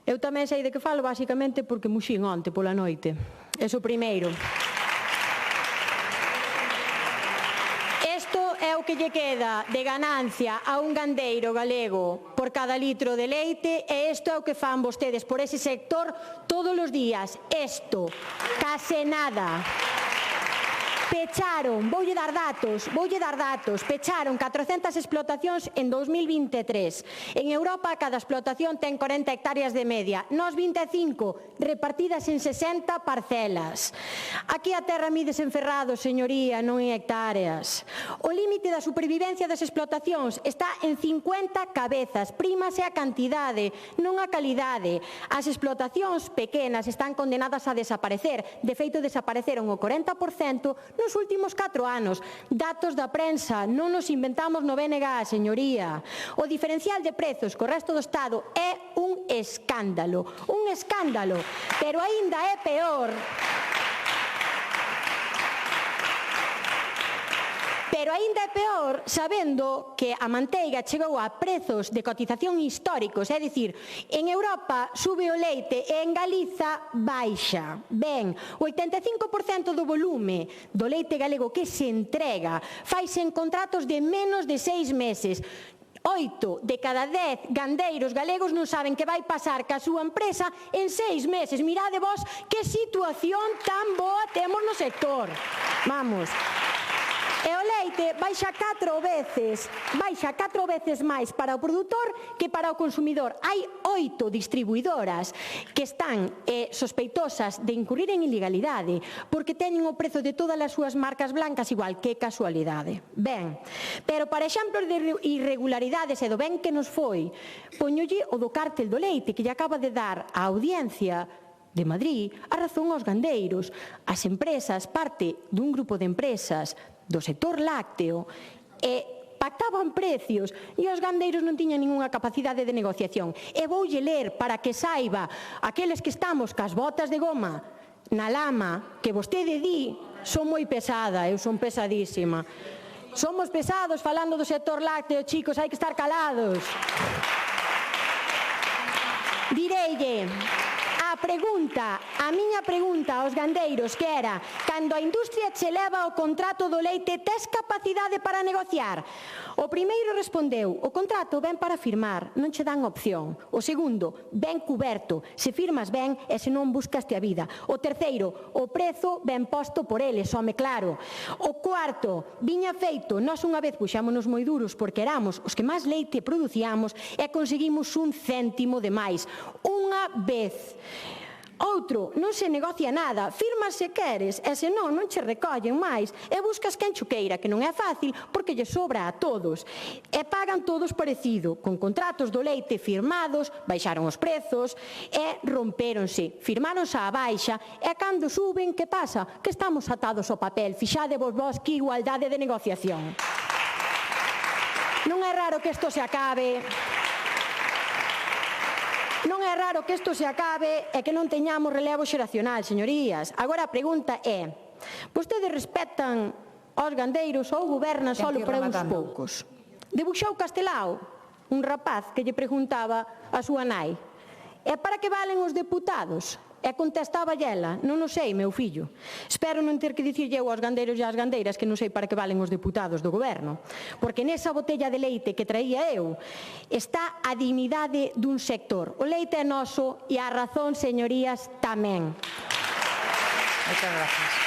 Eu tamén sei de que falo basicamente porque muxín onte pola noite. Eso primeiro. Isto é o que lle queda de ganancia a un gandeiro galego por cada litro de leite e isto é o que fan vostedes por ese sector todos os días. Isto, case nada. Pecharon, voulle dar datos, pecharon 400 explotacións en 2023. En Europa cada explotación ten 40 hectáreas de media, nós 25, repartidas en 60 parcelas. Aquí a terra mides en ferrados, señoría, non en hectáreas. O límite da supervivencia das explotacións está en 50 cabezas, prímase a cantidade, non a calidade. As explotacións pequenas están condenadas a desaparecer, de feito desapareceron o 40% nos últimos 4 anos. Datos da prensa, non nos inventamos no BNG, señoría. O diferencial de prezos co resto do Estado é un escándalo, pero aínda é peor. Pero aínda é peor sabendo que a manteiga chegou a prezos de cotización históricos, é dicir, en Europa sube o leite e en Galiza baixa. Ben, o 85% do volume do leite galego que se entrega faise en contratos de menos de 6 meses. 8 de cada 10 gandeiros galegos non saben que vai pasar ca súa empresa en 6 meses. Mirade vos que situación tan boa temos no sector. Vamos. E o leite baixa 4 veces máis para o produtor que para o consumidor. Hai 8 distribuidoras que están sospeitosas de incurrir en ilegalidade porque teñen o prezo de todas as súas marcas blancas igual. Que casualidade. Ben, pero para exemplos de irregularidades e do ben que nos foi, poñolle o do cártel do leite que lle acaba de dar a audiencia de Madrid a razón aos gandeiros. As empresas, parte dun grupo de empresas do sector lácteo, pactaban precios e os gandeiros non tiñan ningunha capacidade de negociación. E voulle ler para que saiba aqueles que estamos cas botas de goma na lama, que vostede di, son moi pesada, eu son pesadísima. Somos pesados falando do sector lácteo, chicos, hai que estar calados. Direille a miña pregunta aos gandeiros que era: cando a industria che leva o contrato do leite, tes capacidade para negociar? O primeiro respondeu: o contrato ven para firmar, non che dan opción. O segundo: ven cuberto, se firmas ben e se non buscaste a vida. O terceiro: o prezo ven posto por eles, home claro. O cuarto: viña feito, nós unha vez puxámonos moi duros porque éramos os que máis leite producíamos e conseguimos 1 céntimo de máis. Unha vez. Outro, non se negocia nada, firmas se queres e se non, non che recollen máis e buscas quen chuqueira, que non é fácil porque lle sobra a todos e pagan todos parecido, con contratos do leite firmados, baixaron os prezos e rompéronse, firmáronse á baixa e cando suben, que pasa? Que estamos atados ao papel, fixadevos vos que igualdade de negociación. Non é raro que isto se acabe. Non é raro que isto se acabe e que non teñamos relevo xeracional, señorías. Agora a pregunta é: vostedes respetan aos gandeiros ou gobernan só para uns poucos? Debuxou Castelao un rapaz que lle preguntaba a súa nai: e para que valen os deputados? E contestaba ela: non o sei, meu fillo. Espero non ter que dicirlle eu aos gandeiros e ás gandeiras que non sei para que valen os deputados do goberno, porque nesa botella de leite que traía eu está a dignidade dun sector. O leite é noso e a razón, señorías, tamén. Moitas gracias.